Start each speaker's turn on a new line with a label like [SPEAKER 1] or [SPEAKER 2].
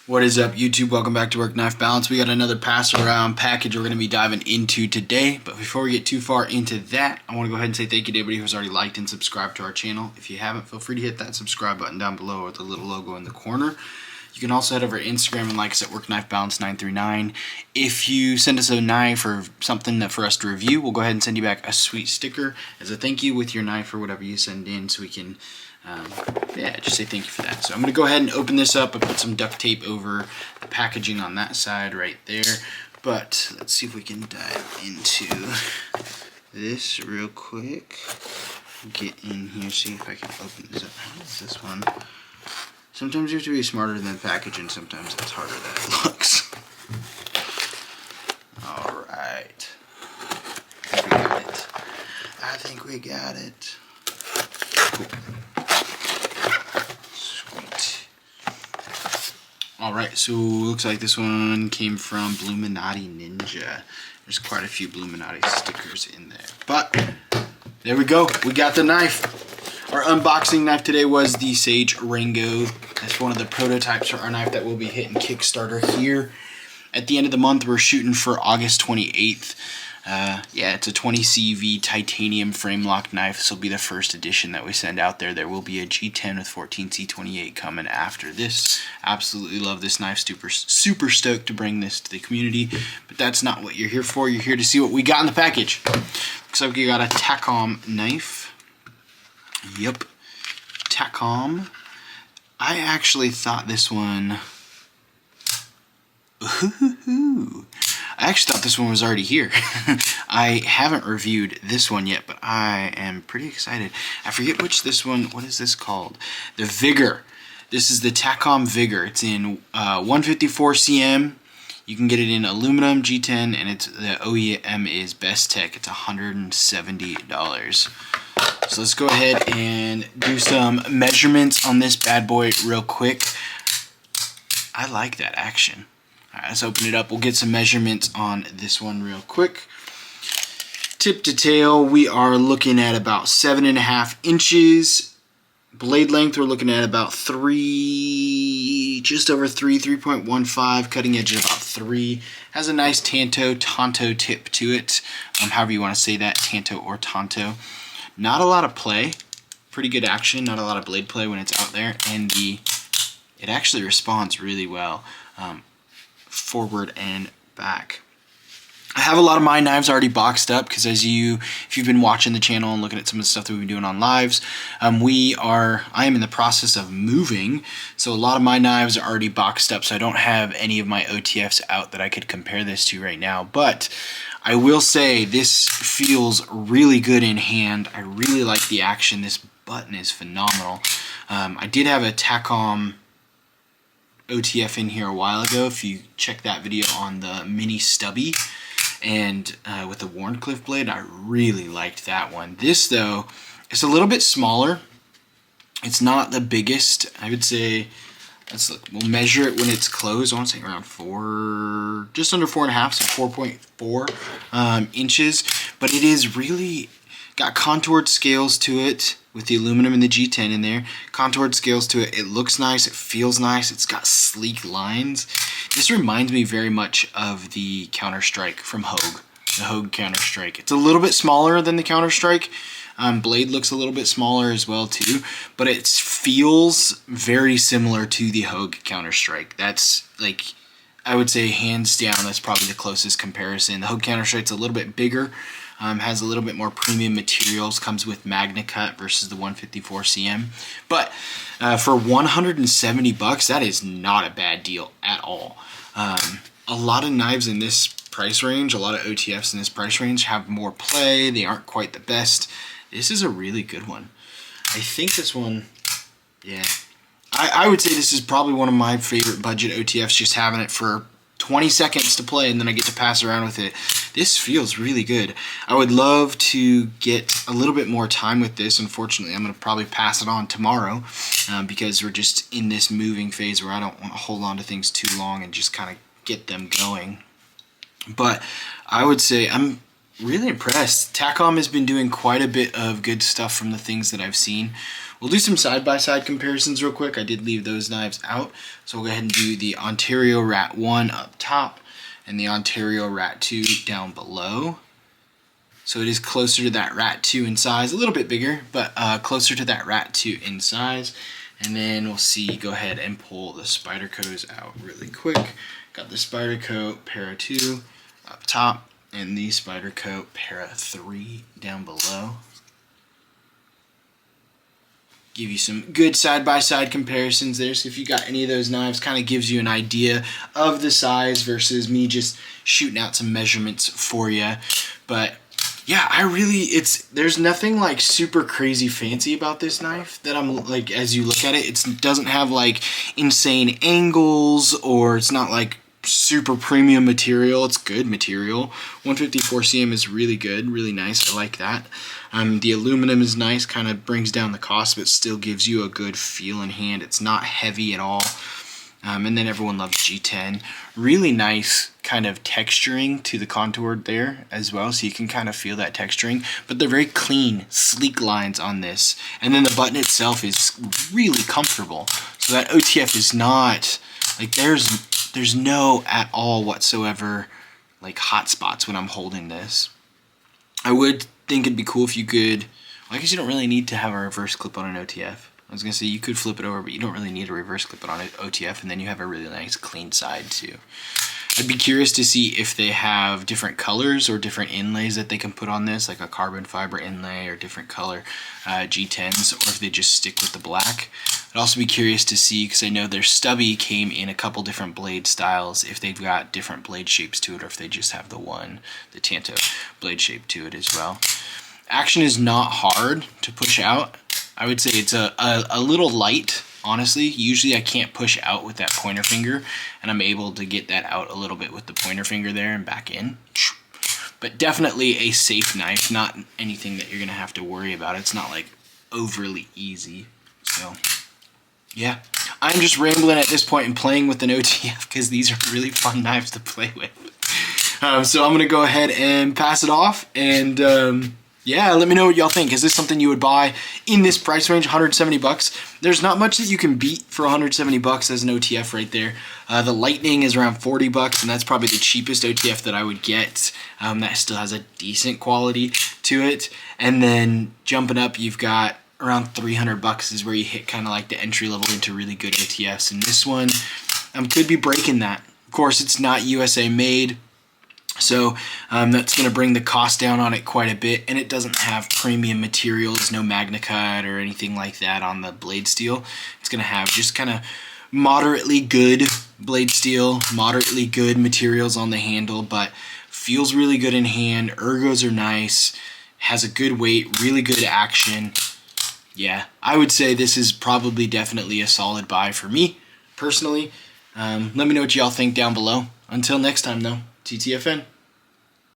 [SPEAKER 1] What is up, YouTube? Welcome back to Work Knife Balance. We got another pass around package we're going to be diving into today. But before we get too far into that, I want to go ahead and say thank you to everybody who's already liked and subscribed to our channel. If you haven't, feel free to hit that subscribe button down below with the little logo in the corner. You can also head over to Instagram and like us at Work Knife Balance 939. If you send us a knife or something for us to review, we'll go ahead and send you back a sweet sticker as a thank you with your knife or whatever you send in, so we can just say thank you for that. So I'm going to go ahead and open this up and put some duct tape over the packaging on that side right there. But let's see if we can dive into this real quick. Get in here, see if I can open this up. How is this one? Sometimes you have to be smarter than packaging, sometimes it's harder than it looks. Alright. I think we got it. Cool. Alright, so looks like this one came from Bluminati Ninja. There's quite a few Bluminati stickers in there. But, there we go. We got the knife. Our unboxing knife today was the Saje Rango. That's one of the prototypes for our knife that will be hitting Kickstarter here. At the end of the month, we're shooting for August 28th. It's a 20 CV titanium frame lock knife. This will be the first edition that we send out there. There will be a G10 with 14C28 coming after this. Absolutely love this knife. Super stoked to bring this to the community. But that's not what you're here for. You're here to see what we got in the package. Looks like we got a Tackom knife. Yep. Tackom. I actually thought this one... Ooh. I actually thought this one was already here. I haven't reviewed this one yet, but I am pretty excited. I forget which this one, what is this called? The Vigor. This is the Tackom Vigor. It's in 154 cm. You can get it in aluminum, G10, and the OEM is Best Tech. It's $170. So let's go ahead and do some measurements on this bad boy real quick. I like that action. Alright, let's open it up. We'll get some measurements on this one real quick. Tip to tail, we are looking at about 7.5 inches. Blade length, we're looking at about 3, just over 3, 3.15. Cutting edge at about 3. Has a nice tanto tip to it. However you want to say that, tanto or tanto. Not a lot of play. Pretty good action, not a lot of blade play when it's out there. And it actually responds really well. Forward and back. I have a lot of my knives already boxed up because if you've been watching the channel and looking at some of the stuff that we've been doing on lives, I am in the process of moving, so a lot of my knives are already boxed up, so I don't have any of my OTFs out that I could compare this to right now. But I will say this feels really good in hand. I really like the action. This button is phenomenal. I did have a Tackom OTF in here a while ago. If you check that video on the mini stubby and with the Warncliffe blade, I really liked that one. This though, it's a little bit smaller. It's not the biggest. I would say, let's look. We'll measure it when it's closed. I want to say around just under 4.5, so 4.4 inches. But it is really got contoured scales to it with the aluminum and the G10 in there. Contoured scales to it. It looks nice. It feels nice. It's got sleek lines. This reminds me very much of the Counter-Strike from Hogue. The Hogue Counter-Strike. It's a little bit smaller than the Counter-Strike. Blade looks a little bit smaller as well too. But it feels very similar to the Hogue Counter-Strike. That's like, I would say hands down, that's probably the closest comparison. The Hogue Counter-Strike's a little bit bigger. Has a little bit more premium materials, comes with Magna Cut versus the 154 cm. But for $170, that is not a bad deal at all. A lot of knives in this price range, a lot of OTFs in this price range have more play. They aren't quite the best. This is a really good one. I think this one, yeah. I would say this is probably one of my favorite budget OTFs, just having it for 20 seconds to play and then I get to pass around with it. This feels really good. I would love to get a little bit more time with this. Unfortunately, I'm going to probably pass it on tomorrow because we're just in this moving phase where I don't want to hold on to things too long and just kind of get them going. But I would say I'm really impressed. Tackom has been doing quite a bit of good stuff from the things that I've seen We'll do some side-by-side comparisons real quick. I did leave those knives out. So we'll go ahead and do the Ontario Rat 1 up top and the Ontario Rat 2 down below. So it is closer to that Rat 2 in size, a little bit bigger, but closer to that Rat 2 in size. And then we'll see, go ahead and pull the Spyderco's out really quick. Got the Spyderco Para 2 up top and the Spyderco Para 3 down below. Give you some good side-by-side comparisons there. So if you got any of those knives, kind of gives you an idea of the size versus me just shooting out some measurements for you. But yeah, there's nothing like super crazy fancy about this knife that I'm like, as you look at it, it doesn't have like insane angles, or it's not like super premium material. It's good material. 154 cm is really good, really nice. I like that. The aluminum is nice, kind of brings down the cost, but still gives you a good feel in hand. It's not heavy at all. And then everyone loves G10. Really nice kind of texturing to the contour there as well, so you can kind of feel that texturing. But they're very clean, sleek lines on this. And then the button itself is really comfortable. So that OTF is not, like there's no at all whatsoever like hot spots when I'm holding this. I would think it'd be cool if you could, well, I guess you don't really need to have a reverse clip on an OTF. I was going to say you could flip it over, but you don't really need a reverse clip it on an OTF, and then you have a really nice clean side too. I'd be curious to see if they have different colors or different inlays that they can put on this, like a carbon fiber inlay or different color G10s, or if they just stick with the black. I'd also be curious to see, because I know their stubby came in a couple different blade styles, if they've got different blade shapes to it, or if they just have the Tanto blade shape to it as well. Action is not hard to push out. I would say it's a little light, honestly. Usually I can't push out with that pointer finger, and I'm able to get that out a little bit with the pointer finger there and back in. But definitely a safe knife, not anything that you're going to have to worry about. It's not like overly easy. So yeah, I'm just rambling at this point and playing with an OTF because these are really fun knives to play with. So I'm going to go ahead and pass it off, and yeah, let me know what y'all think. Is this something you would buy in this price range, 170 bucks? There's not much that you can beat for 170 bucks as an OTF right there. The Lightning is around 40 bucks, and that's probably the cheapest OTF that I would get. That still has a decent quality to it. And then jumping up, you've got around 300 bucks is where you hit kind of like the entry level into really good OTFs. And this one could be breaking that. Of course, it's not USA made. So that's going to bring the cost down on it quite a bit, and it doesn't have premium materials, no MagnaCut or anything like that on the blade steel. It's going to have just kind of moderately good blade steel, moderately good materials on the handle, but feels really good in hand. Ergos are nice, has a good weight, really good action. Yeah, I would say this is probably definitely a solid buy for me, personally. Let me know what y'all think down below. Until next time, though. TTFN.